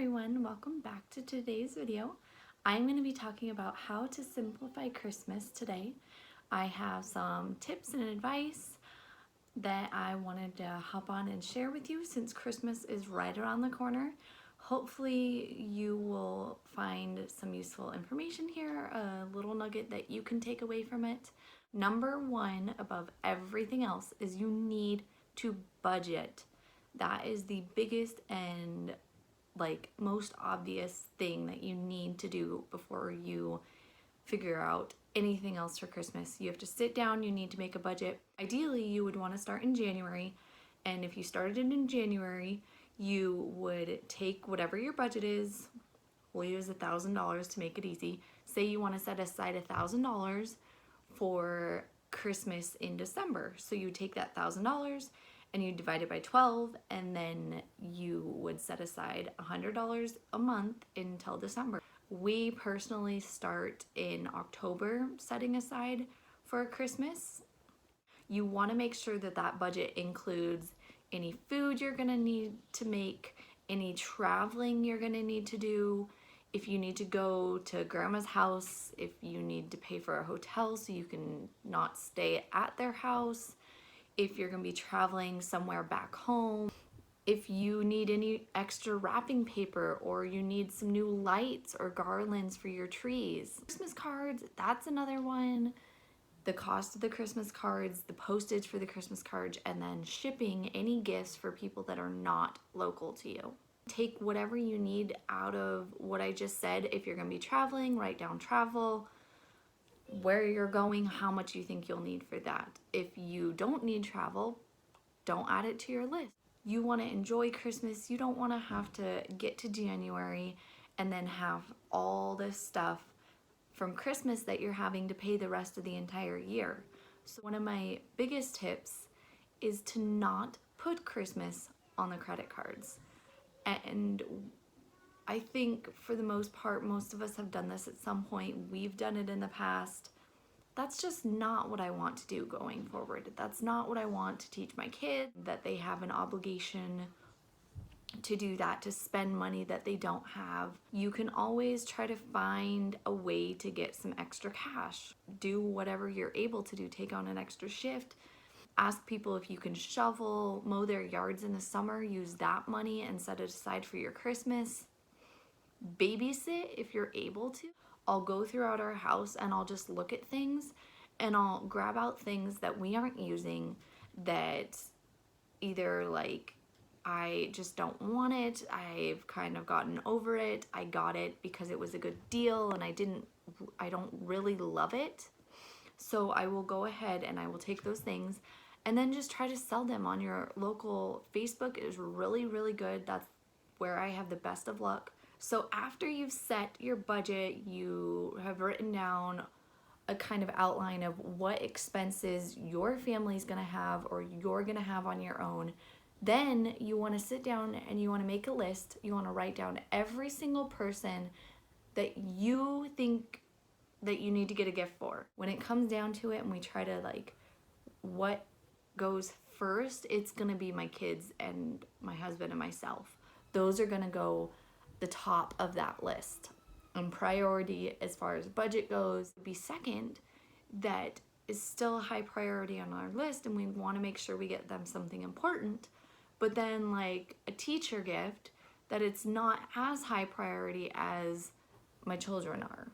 everyone, welcome back to today's video. I'm going to be talking about how to simplify Christmas today. I have some tips and advice that I wanted to hop on and share with you since Christmas is right around the corner. Hopefully you will find some useful information here, a little nugget that you can take away from it. Number one, above everything else, is you need to budget. That is the biggest and most obvious thing that you need to do before you figure out anything else for Christmas. You have to sit down, you need to make a budget. Ideally, you would want to start in January, and if you started in January, you would take whatever your budget is. We'll use $1,000 to make it easy. Say you want to set aside $1,000 for Christmas in December. So you take that $1,000 and you divide it by 12, and then you would set aside $100 a month until December. We personally start in October setting aside for Christmas. You want to make sure that that budget includes any food you're going to need to make, any traveling you're going to need to do, if you need to go to grandma's house, if you need to pay for a hotel so you can not stay at their house, if you're going to be traveling somewhere back home, if you need any extra wrapping paper or you need some new lights or garlands for your trees. Christmas cards, that's another one. The cost of the Christmas cards, the postage for the Christmas cards, and then shipping any gifts for people that are not local to you. Take whatever you need out of what I just said. If you're going to be traveling, write down travel, where you're going, how much you think you'll need for that. If you don't need travel, don't add it to your list. You want to enjoy Christmas. You don't want to have to get to January and then have all this stuff from Christmas that you're having to pay the rest of the entire year. So one of my biggest tips is to not put Christmas on the credit cards. And I think for the most part, most of us have done this at some point. We've done it in the past. That's just not what I want to do going forward. That's not what I want to teach my kids, that they have an obligation to do that, to spend money that they don't have. You can always try to find a way to get some extra cash. Do whatever you're able to do. Take on an extra shift. Ask people if you can shovel, mow their yards in the summer. Use that money and set it aside for your Christmas. Babysit if you're able to. I'll go throughout our house and I'll just look at things and I'll grab out things that we aren't using that either I just don't want it, I've kind of gotten over it, I got it because it was a good deal and I don't really love it. So I will go ahead and I will take those things and then just try to sell them on your local. Facebook is really, really good. That's where I have the best of luck. So after you've set your budget, you have written down a kind of outline of what expenses your family's gonna have or you're gonna have on your own, then you wanna sit down and you wanna make a list. You wanna write down every single person that you think that you need to get a gift for. When it comes down to it and we try to what goes first, it's gonna be my kids and my husband and myself. Those are gonna go the top of that list. And priority as far as budget goes would be second. That is still a high priority on our list and we want to make sure we get them something important. But then a teacher gift, that it's not as high priority as my children are.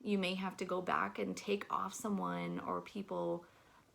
You may have to go back and take off someone or people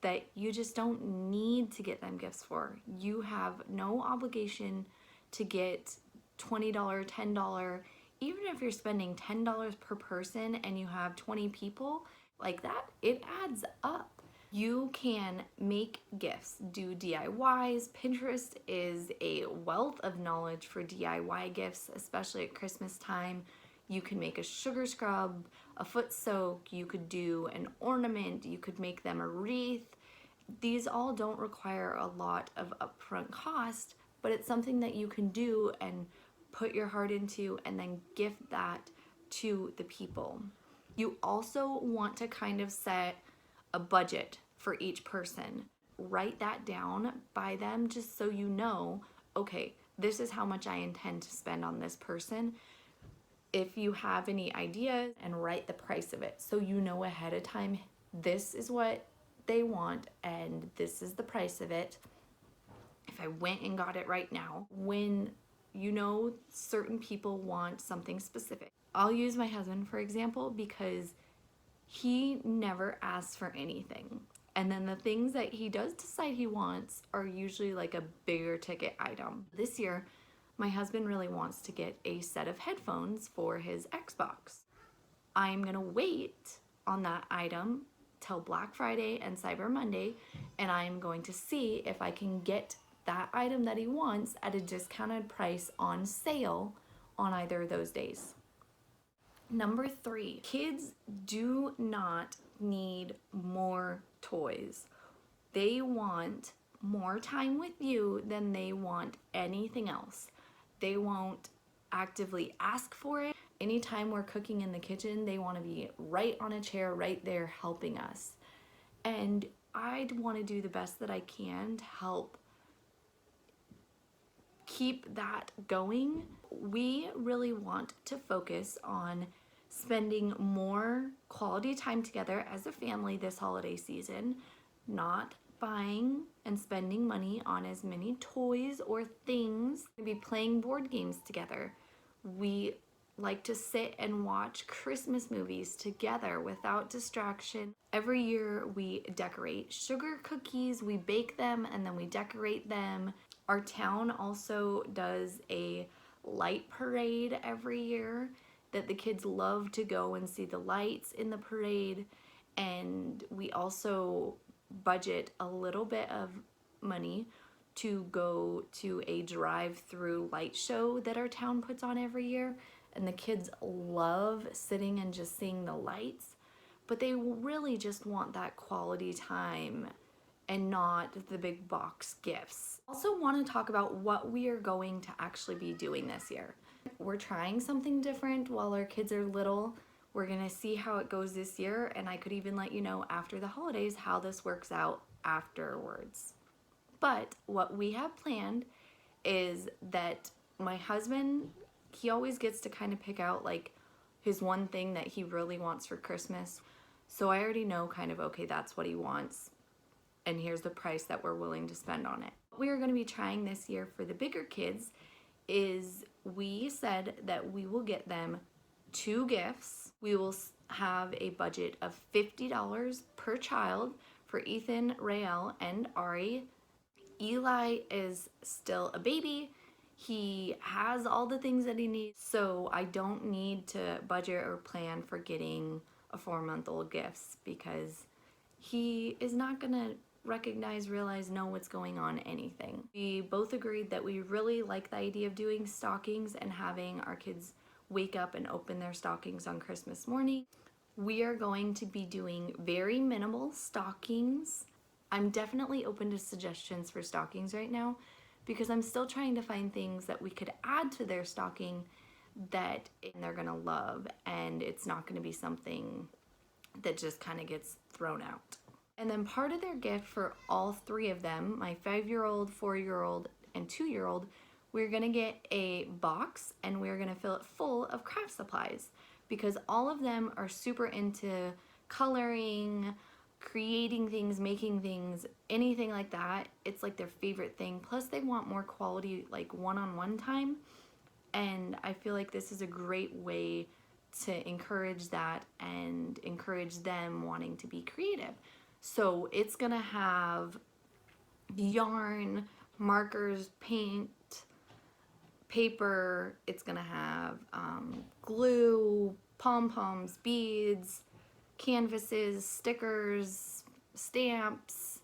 that you just don't need to get them gifts for. You have no obligation to get $20, $10, even if you're spending $10 per person and you have 20 people like that, it adds up. You can make gifts, do DIYs. Pinterest is a wealth of knowledge for DIY gifts, especially at Christmas time. You can make a sugar scrub, a foot soak, you could do an ornament, you could make them a wreath. These all don't require a lot of upfront cost, but it's something that you can do and put your heart into and then gift that to the people. You also want to kind of set a budget for each person. Write that down by them just so you know, okay, this is how much I intend to spend on this person. If you have any ideas, and write the price of it so you know ahead of time, this is what they want and this is the price of it. If I went and got it right now, when you know certain people want something specific. I'll use my husband for example because he never asks for anything. And then the things that he does decide he wants are usually like a bigger ticket item. This year, my husband really wants to get a set of headphones for his Xbox. I'm gonna wait on that item till Black Friday and Cyber Monday, and I'm going to see if I can get that item that he wants at a discounted price on sale on either of those days. Number 3, kids do not need more toys. They want more time with you than they want anything else. They won't actively ask for it. Anytime we're cooking in the kitchen, they want to be right on a chair right there helping us. And I'd want to do the best that I can to help keep that going. We really want to focus on spending more quality time together as a family this holiday season, not buying and spending money on as many toys or things. We'll be playing board games together. We like to sit and watch Christmas movies together without distraction. Every year we decorate sugar cookies, we bake them and then we decorate them. Our town also does a light parade every year that the kids love to go and see the lights in the parade. And we also budget a little bit of money to go to a drive-through light show that our town puts on every year. And the kids love sitting and just seeing the lights, but they really just want that quality time and not the big box gifts. Also want to talk about what we are going to actually be doing this year. We're trying something different while our kids are little. We're gonna see how it goes this year, and I could even let you know after the holidays how this works out afterwards. But what we have planned is that my husband, he always gets to kind of pick out like his one thing that he really wants for Christmas. So I already know kind of, okay, that's what he wants, and here's the price that we're willing to spend on it. What we are going to be trying this year for the bigger kids is we said that we will get them 2 gifts. We will have a budget of $50 per child for Ethan, Rael, and Ari. Eli is still a baby. He has all the things that he needs, so I don't need to budget or plan for getting a 4-month-old gifts because he is not gonna recognize, realize, know what's going on, anything. We both agreed that we really like the idea of doing stockings and having our kids wake up and open their stockings on Christmas morning. We are going to be doing very minimal stockings. I'm definitely open to suggestions for stockings right now because I'm still trying to find things that we could add to their stocking that they're gonna love, and it's not gonna be something that just kind of gets thrown out. And then part of their gift for all 3 of them, my 5-year-old, 4-year-old, and 2-year-old, we're gonna get a box and we're gonna fill it full of craft supplies because all of them are super into coloring, creating things, making things, anything like that. It's like their favorite thing. Plus they want more quality, like one-on-one time. And I feel like this is a great way to encourage that and encourage them wanting to be creative. So it's gonna have yarn, markers, paint, paper. It's gonna have glue, pom-poms, beads, canvases, stickers, stamps,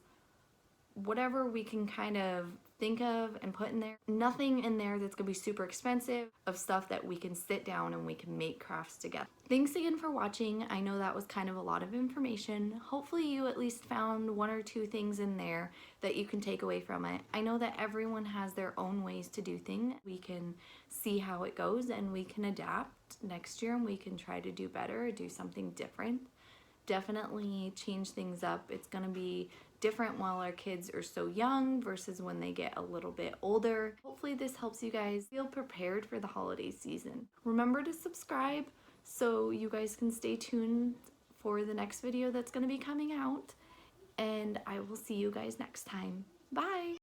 whatever we can kind of think of and put in there. Nothing in there that's gonna be super expensive, of stuff that we can sit down and we can make crafts together. Thanks again for watching. I know that was kind of a lot of information. Hopefully you at least found 1 or 2 things in there that you can take away from it. I know that everyone has their own ways to do things. We can see how it goes and we can adapt next year and we can try to do better or do something different. Definitely change things up. It's gonna be different while our kids are so young versus when they get a little bit older. Hopefully this helps you guys feel prepared for the holiday season. Remember to subscribe so you guys can stay tuned for the next video that's going to be coming out, and I will see you guys next time. Bye!